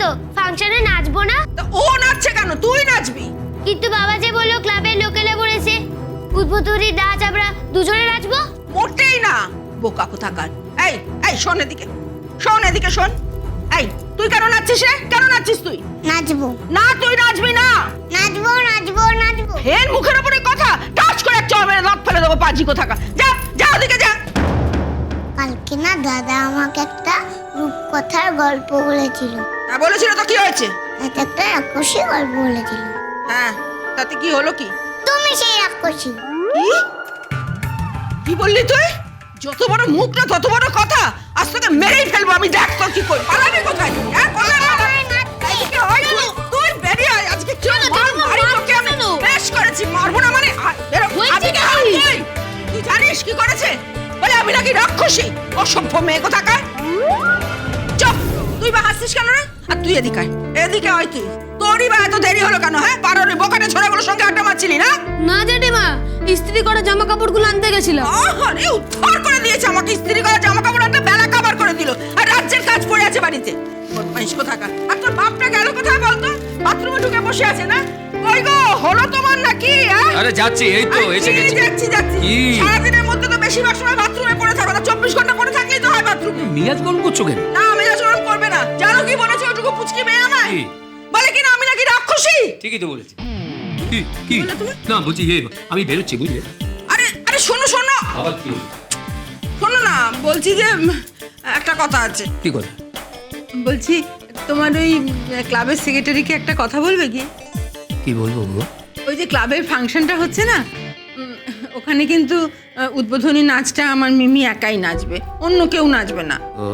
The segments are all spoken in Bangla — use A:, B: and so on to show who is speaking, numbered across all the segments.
A: তো ফাংশনে নাচবো না।
B: ও নাচছে কেন? তুই নাচবি।
A: কিন্তু বাবা যে বললো ক্লাবের লোকেরা বলেছে উদ্বোধনী নাচ আমরা দুজনে নাচবো।
B: মোটেই না, বোকা কোথাকার। এই এই শোন এদিকে, শোন এদিকে, শোন। এই তুই কেন নাচছিস রে? কেন নাচছিস তুই?
A: নাচবো
B: না, তুই নাচবি না।
A: নাচবো নাচবো নাচবো।
B: ফের মুখের উপরে কথা, টাচ করে এক চড় মেরে দাঁত ফেলে দেবো পাজি কোথাকার। যা যা ওদিকে যা।
A: কালকে না দাদা আমাকে একটা রূপকথার গল্প বলেছিল।
B: হ্যাঁ বলেছিল তো, কি হয়েছে?
A: তাতে একটা রাক্ষসী গল্প বলেছিল।
B: হ্যাঁ তাতে কি হলো? কি
A: তুমি সেই রাক্ষসী।
B: কি কি বললি তুই? যত বড় মুখ না তত বড় কথা। আজ তোকে মেরেই ফেলবো আমি। দেখ তো কি করি। পালাবি কোথায়? হ্যাঁ পালাবি। এদিকে আয় তুই, তুই বেরিয়ে আয়। আজকে কি মারি তোকে আমি বেশ করেছি। মারবো না মানে বেরো। এদিকে আয় তুই। তুই জানিস কি করেছে? বলে আমি নাকি রাক্ষসী। অসভ্য মেয়ে কোথাকার। চুপ। তুই বা হাসছিস কেন রে? আর তুই এদিকে আয়, এদিকে আয় তুই। তোরই বা এত দেরি হলো কেন? হ্যাঁ পারোনি বোকাটে ছোড়াগুলোর সঙ্গে আড্ডা মারছিলি না?
C: না জেঠিমা, ইস্ত্রি করা জামা কাপড়গুলো আনতে গেছিলাম।
B: আরে উদ্ধার করে দিয়েছে আমাকে। ইস্ত্রি করা জামা কাপড় একটা বেলা কাবার করে দিল। আর রাজ্যের কাজ পড়ে আছে বাড়িতে। বদমাইশ কোথাকার। আর তোর বাপটা গেল কোথায় বলতো? বাথরুমে ঢুকে বসে আছে না? কই গো, হলো তোমার নাকি?
D: আরে যাচ্ছি, এই তো এসে গেছি।
B: যাচ্ছি। সারাদিনের মধ্যে তো বেশিরভাগ সময় বাথরুমে পড়ে থাকো না। 24 ঘন্টা পড়ে থাকলেই তো হয় বাথরুমে।
D: মিরাজ গরম করছো কেন?
B: না মেজাজ গরম করবে না। জানো কি বলেছে ওটুকু পুচকি মেয়ে আমায়? বলে কি না আমি নাকি রাক্ষসী।
D: ঠিকই তো বলেছি। কি কি
B: বলে তুমি?
D: না বলছি আমি বেরোচ্ছি বুঝলে।
B: আরে আরে শোনো শোনো
D: আবার কি?
B: শোনো না, বলছি যে একটা কথা আছে।
D: কি কথা?
B: বলছি তোমার ওই ক্লাবের সেক্রেটারিকে একটা কথা বলবে কি?
D: কি বলবো গো?
B: ওই যে ক্লাবের ফাংশনটা হচ্ছে না, ওখানে কিন্তু উদ্বোধনী নাচটা আমার মিমি একাই নাচবে, অন্য কেউ নাচবে না।
D: ও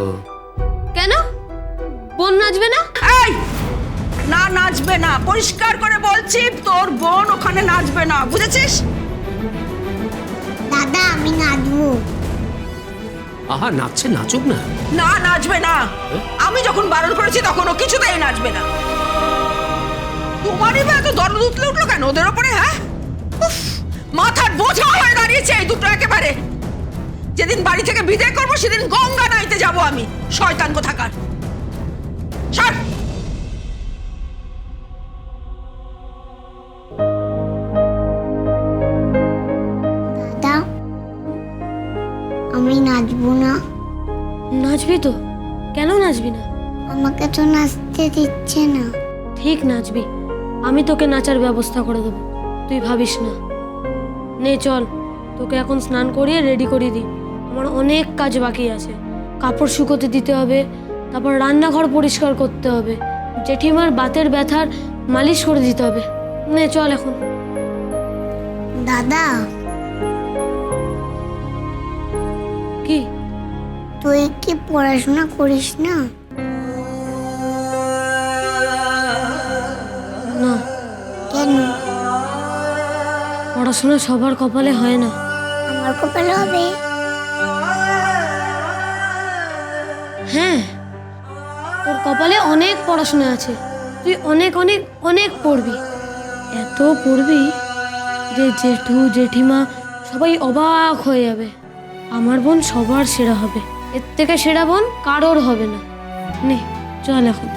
C: কেন? বোন নাচবে না?
B: এই না, নাচবে না। পরিষ্কার করে বলছি, তোর বোন ওখানে নাচবে না, বুঝেছিস?
A: দাদা আমি নাচবো।
D: আহা নাচছে, নাচুক না।
B: না নাচবে না। আমি যখন বারণ করেছি তখন ও কিছুতেই নাচবে না। তোমারই বা এত দরদ উঠলে উঠলো কেন ওদের ওপরে? হ্যাঁ উফ, মাথার বোঝা হয়ে দাঁড়িয়েছে এই দুটো একেবারে। যেদিন বাড়ি থেকে বিদায় করবো সেদিন গঙ্গা নাইতে যাবো আমি। শয়তান কোথাকার। সর।
A: দাদা আমি নাচবো না।
C: নাচবি তো? কেন নাচবি না?
A: আমাকে তো নাচতে দিচ্ছে না।
C: ঠিক নাচবি, আমি তোকে নাচার ব্যবস্থা করে দেবো, তুই ভাবিস না। নে চল, তোকে এখন স্নান করিয়ে রেডি করিয়ে দিই। আমার অনেক কাজ বাকি আছে। কাপড় শুকোতে দিতে হবে, তারপর রান্নাঘর পরিষ্কার করতে হবে, জেঠিমার বাতের ব্যথার মালিশ করে দিতে হবে। নে চল এখন।
A: দাদা
C: কি?
A: তুই কি পড়াশোনা করিস না?
C: না।
A: কেন?
C: পড়াশোনা সবার কপালে হয় না।
A: আমার কপালে হবে।
C: হ্যাঁ, তোর কপালে অনেক পড়াশোনা আছে, তুই অনেক অনেক অনেক পড়বি। এত পড়বি যে জেঠু জেঠিমা সবাই অবাক হয়ে যাবে। আমার বোন সবার সেরা হবে, এর থেকে সেরা বোন কারোর হবে না। নে চল এখন।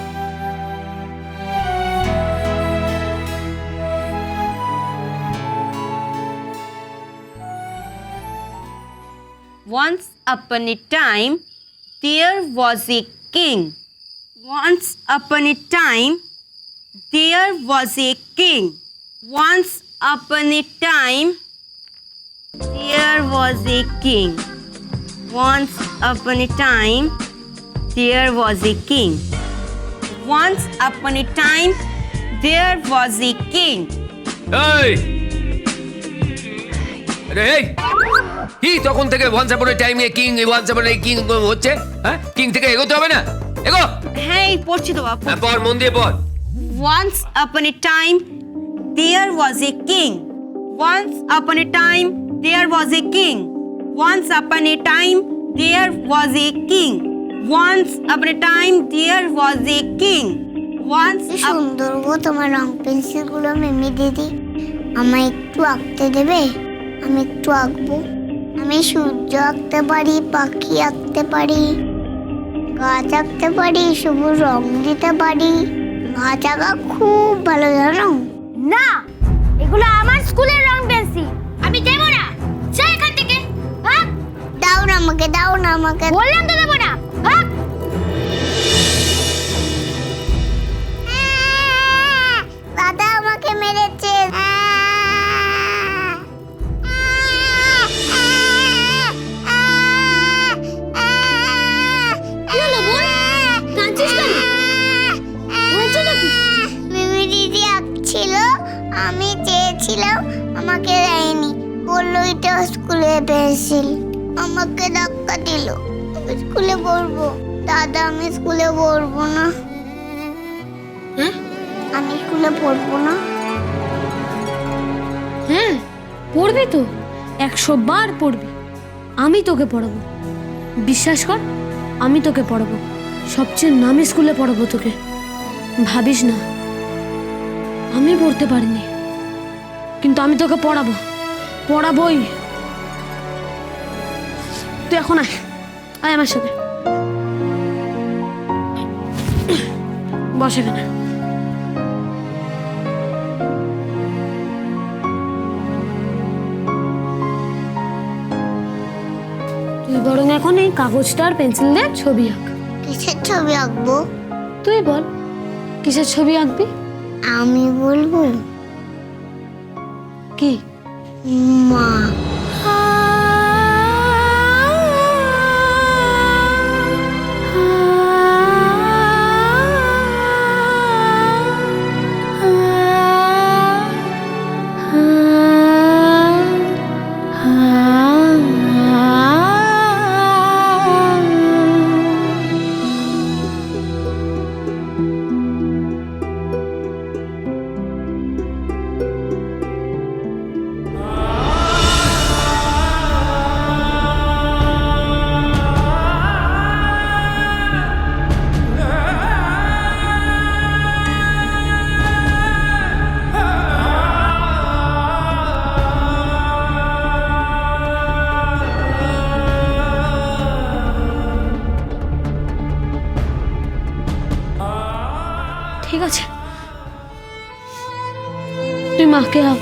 E: Once upon a time, there was a king. Once upon a time, there was a king. Once upon a time, there was a king. Once upon a time, there was a king. Once upon a time, there was a king.
D: এই আরে এই কি তখন থেকে once upon a time a king, once upon a king হচ্ছে? হ্যাঁ কিং থেকে এগোতে হবে না? এগো।
E: হ্যাঁ পড়ছি তো বাবা।
D: হ্যাঁ পড়, মন দিয়ে পড়।
E: Once upon a time, there was a king. Once upon a time, there was a king. Once upon a time, there was a king. Once upon a time, there was a king. Once
A: কি সুন্দর গো তোমার রং পেন্সিল গুলো মিমি দিদি। আমায় একটু আঁকতে দেবে? আমি একটু আঁকবো। আমি সূর্য আঁকতে পারি, পাখি আঁকতে পারি, গাছ আঁকতে পারি, সবুজ রং দিতে পারি। গাছ আঁকা খুব ভালো, জানো?
F: না, এগুলো আমার স্কুলের রং পেন্সিল, আমি দেব না। যা এখান থেকে, ভাগ।
A: দাও না আমাকে, দাও না আমাকে।
F: বললাম তো দেব না, ভাগ।
A: দাদা আমাকে মেরেছে।
F: কি হলো বোন? কাঁদছিস কেন? হয়েছে নাকি?
A: মিমি দিদি আঁকছিল, আমি চেয়েছিলাম, আমাকে দেয়নি। বললো এটা স্কুলের পেন্সিল, আমাকে ধাক্কা দিল। আমি স্কুলে পড়বো। দাদা আমি স্কুলে পড়বো না।
C: হ্যাঁ
A: আমি স্কুলে পড়বো না।
C: হ্যাঁ পড়বি তো, 100 বার পড়বি। আমি তোকে পড়াবো, বিশ্বাস কর, আমি তোকে পড়াবো। সবচেয়ে নামি স্কুলে পড়াবো তোকে। ভাবিস না আমি পড়তে পারিনি, কিন্তু আমি তোকে পড়াবো, পড়াবোই। তুই এখন আয়, আয় আমার সাথে। বস এখানে। তুই বরং এখন এই কাগজটা আর পেন্সিল দিয়ে ছবি আঁক।
A: কিসের ছবি আঁকবো?
C: তুই বল কিসের ছবি আঁকবি?
A: আমি বলবো
C: কি?
A: মা।
C: ঠিক আছে, তুই মাকে আঁক,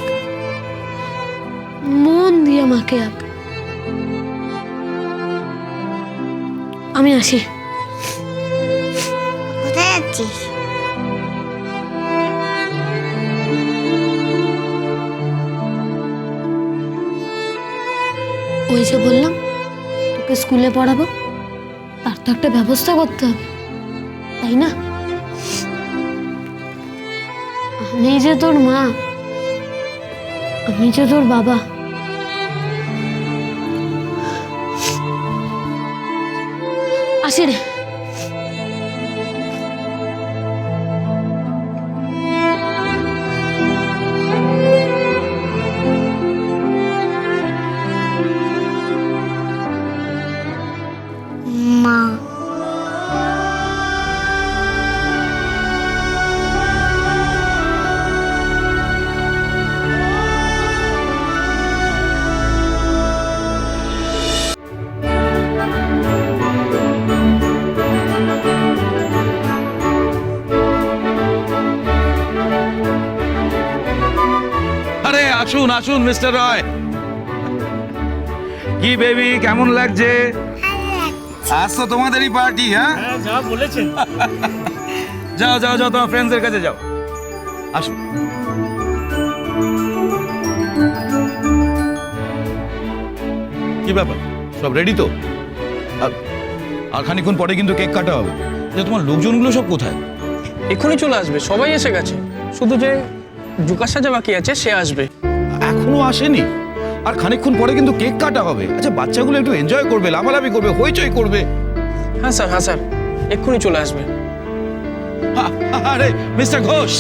C: মন দিয়ে মাকে আঁক। আমি আসি।
A: কোথায় যাচ্ছিস?
C: ওই যে বললাম তোকে স্কুলে পড়াবো, তার তো একটা ব্যবস্থা করতে হবে, তাই না? আমি যে তোর মা, আমি যে তোর বাবা, আসি রে।
A: মা।
G: আরে আসুন আসুন মিস্টার রয়। কি বেবি, কেমন লাগছে? আজ তো তোমাদেরই পার্টি। হ্যাঁ
H: যা বলেছেন।
G: যাও যাও যাও, তোমার ফ্রেন্ডসদের কাছে যাও। আসুন। কি ব্যাপার, সব রেডি তো? আর খানিক্ষণ পরে কিন্তু কেক কাটা হবে। যে তোমার লোকজনগুলো সব কোথায়?
H: এক্ষুনি চলে আসবে, সবাই এসে গেছে, শুধু যে জুকার সাজা বাকি আছে সে আসবে।
G: এখনো আসেনি? আর খানিকক্ষণ পরে কিন্তু কেক কাটা হবে। আচ্ছা, বাচ্চাগুলো একটু এনজয় করবে, লাফালাফি করবে, হইচই করবে।
H: হ্যাঁ স্যার, এক্ষুনি চলে আসবে।
G: আরে মিস্টার ঘোষ,